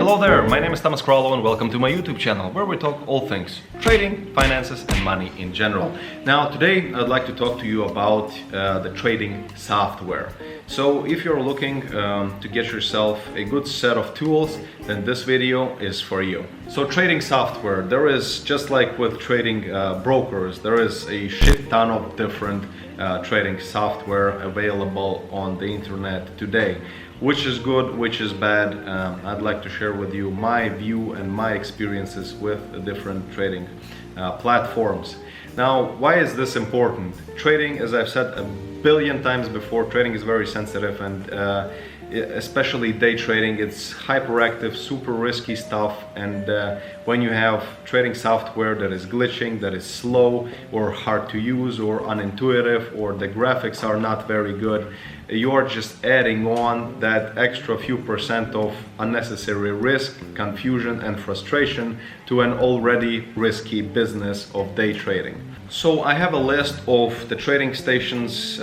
Hello there, my name is Thomas and welcome to my YouTube channel where we talk all things trading, finances and money in general. Now today I'd like to talk to you about the trading software. So if you're looking to get yourself a good set of tools, then this video is for you. So trading software, there is, just like with trading brokers, there is a shit ton of different trading software available on the internet today. Which is good, which is bad. I'd like to share with you my view and my experiences with the different trading platforms. Now, why is this important? Trading, as I've said a billion times before, trading is very sensitive, and especially day trading, it's hyperactive, super risky stuff, and when you have trading software that is glitching, that is slow or hard to use or unintuitive, or the graphics are not very good, you're just adding on that extra few percent of unnecessary risk, confusion and frustration to an already risky business of day trading. So I have a list of the trading stations,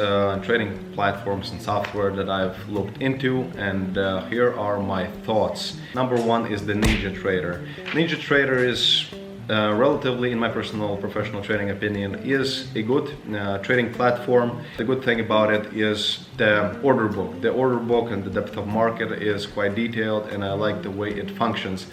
trading platforms and software that I've looked into, and here are my thoughts. Number one is the NinjaTrader. NinjaTrader is relatively, in my personal professional trading opinion, is a good trading platform. The good thing about it is the order book. The order book and the depth of market is quite detailed, and I like the way it functions.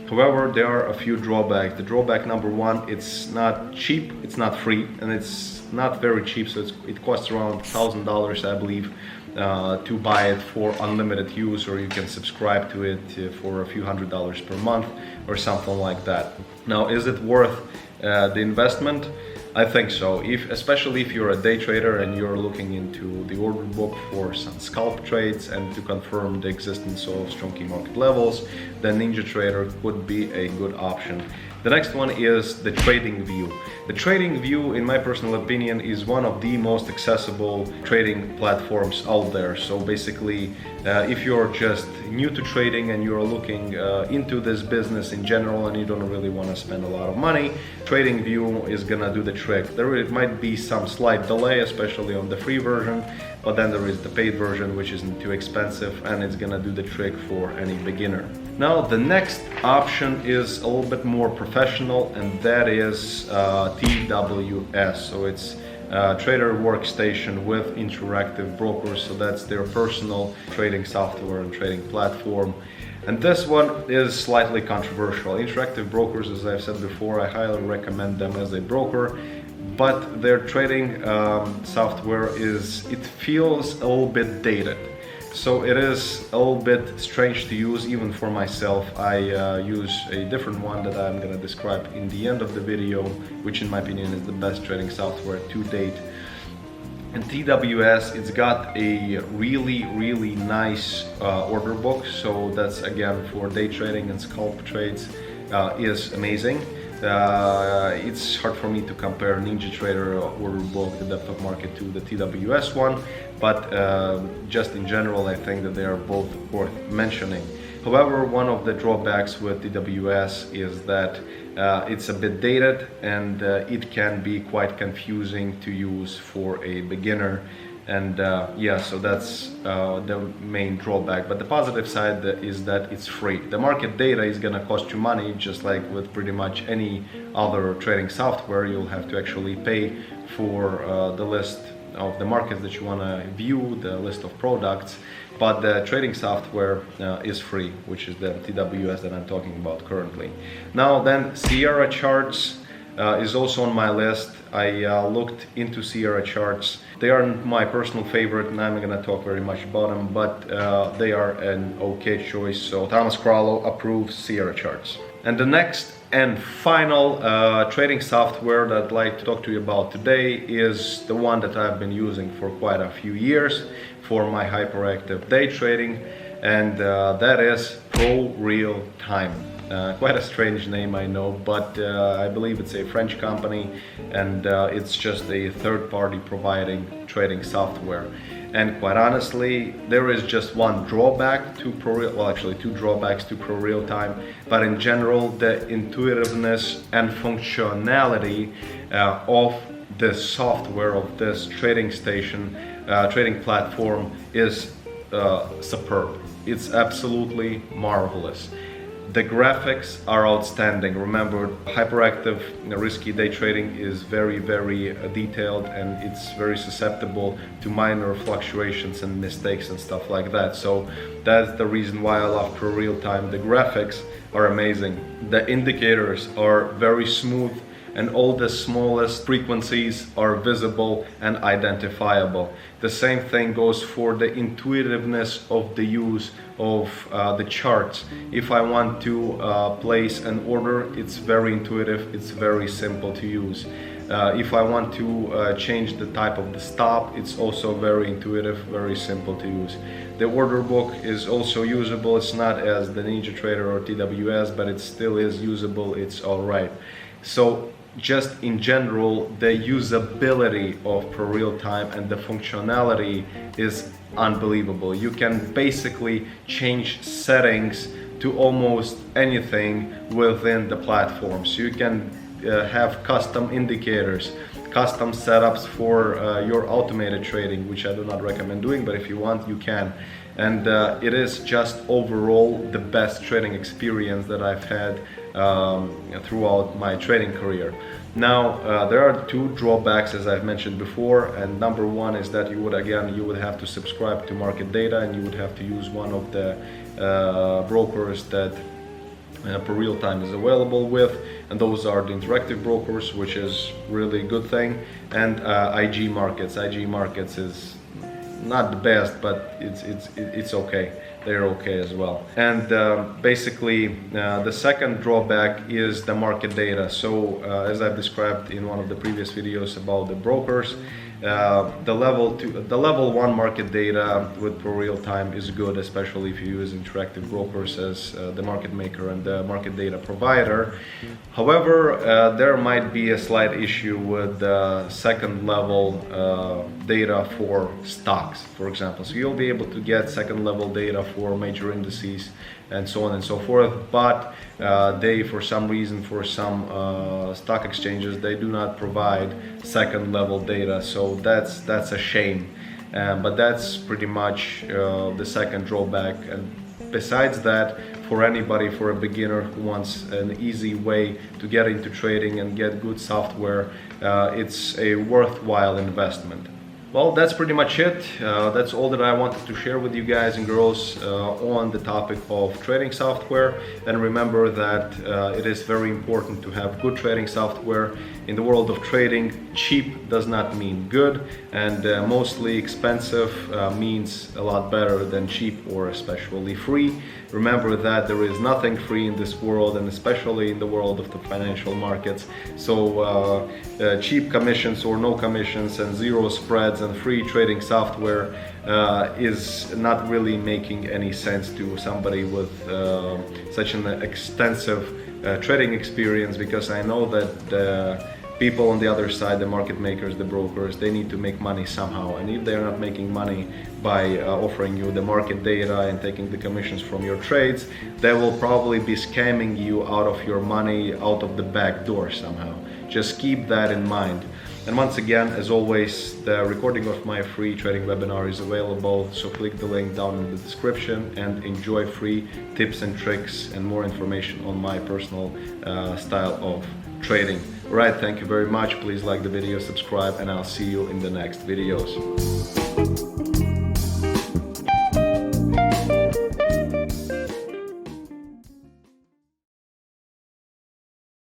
However, there are a few drawbacks. The drawback number one, it's not cheap, it's not free, and it's not very cheap, so it costs around $1,000, I believe, to buy it for unlimited use, or you can subscribe to it for a few $100s per month or something like that. Now, is it worth the investment? I think so, especially if you're a day trader and you're looking into the order book for some scalp trades and to confirm the existence of strong key market levels, then NinjaTrader could be a good option. The next one is the TradingView. The TradingView, in my personal opinion, is one of the most accessible trading platforms out there. So basically, if you're just new to trading and you're looking into this business in general and you don't really want to spend a lot of money, TradingView is gonna do the trick. There might be some slight delay, especially on the free version, but then there is the paid version, which isn't too expensive, and it's gonna do the trick for any beginner. Now, the next option is a little bit more professional, and that is TWS. So it's Trader Workstation with interactive brokers. So that's their personal trading software and trading platform. And this one is slightly controversial. Interactive brokers, as I've said before, I highly recommend them as a broker, but their trading software it feels a little bit dated. So it is a little bit strange to use even for myself. I use a different one that I'm going to describe in the end of the video, which in my opinion is the best trading software to date. And TWS, it's got a really nice order book, so that's again for day trading and scalp trades is amazing. It's hard for me to compare NinjaTrader order book, the depth of market, to the TWS one, but just in general I think that they are both worth mentioning. However, one of the drawbacks with TWS is that it's a bit dated, and it can be quite confusing to use for a beginner. And yeah, so that's the main drawback. But the positive side is that it's free. The market data is gonna cost you money, just like with pretty much any other trading software. You'll have to actually pay for the list of the markets that you wanna view, the list of products. But the trading software is free, which is the TWS that I'm talking about currently. Now then, Sierra charts is also on my list. I looked into Sierra charts. They are my personal favorite, and I'm not going to talk very much about them, but they are an okay choice. So Thomas Crollo approves Sierra charts. And the next and final trading software that I'd like to talk to you about today is the one that I've been using for quite a few years for my hyperactive day trading, and that is ProRealTime. Quite a strange name, I know, but I believe it's a French company, and it's just a third party providing trading software. And quite honestly, there is just one drawback to actually two drawbacks to ProRealTime, but in general, the intuitiveness and functionality of the software of this trading station, trading platform is superb. It's absolutely marvelous. The graphics are outstanding. Remember, hyperactive, risky day trading is very, very detailed, and it's very susceptible to minor fluctuations and mistakes and stuff like that. So that's the reason why I love ProRealTime. The graphics are amazing. The indicators are very smooth, and all the smallest frequencies are visible and identifiable. The same thing goes for the intuitiveness of the use of the charts. If I want to place an order, it's very intuitive, it's very simple to use. If I want to change the type of the stop, it's also very intuitive, very simple to use. The order book is also usable. It's not as the NinjaTrader or TWS, but it still is usable, it's alright. So just in general, the usability of ProRealTime and the functionality is unbelievable. You can basically change settings to almost anything within the platform. So you can have custom indicators, custom setups for your automated trading, which I do not recommend doing, but if you want, you can. And it is just overall the best trading experience that I've had throughout my trading career. Now, there are two drawbacks, as I've mentioned before, and number one is that you would have to subscribe to market data, and you would have to use one of the brokers that ProRealTime is available with, and those are the interactive brokers, which is really a good thing, and IG Markets. IG Markets is not the best, but it's okay. They're okay as well. And basically, the second drawback is the market data. So as I've described in one of the previous videos about the brokers, the level 1 market data with ProRealTime is good, especially if you use interactive brokers as the market maker and the market data provider. However, there might be a slight issue with the second level data for stocks, for example. So you'll be able to get second level data for major indices and so on and so forth, but they, for some reason, for some stock exchanges, they do not provide second level data, so that's a shame. But that's pretty much the second drawback. And besides that, for anybody, for a beginner who wants an easy way to get into trading and get good software, it's a worthwhile investment. Well, that's pretty much it. That's all that I wanted to share with you guys and girls on the topic of trading software. And remember that it is very important to have good trading software. In the world of trading, cheap does not mean good, and mostly expensive means a lot better than cheap or especially free. Remember that there is nothing free in this world, and especially in the world of the financial markets. So cheap commissions or no commissions and zero spreads and free trading software is not really making any sense to somebody with such an extensive trading experience, because I know that the people on the other side, the market makers, the brokers, they need to make money somehow, and if they're not making money by offering you the market data and taking the commissions from your trades, they will probably be scamming you out of your money out of the back door somehow. Just keep that in mind. And once again, as always, the recording of my free trading webinar is available, so click the link down in the description and enjoy free tips and tricks and more information on my personal style of trading. Alright, thank you very much. Please like the video, subscribe, and I'll see you in the next videos.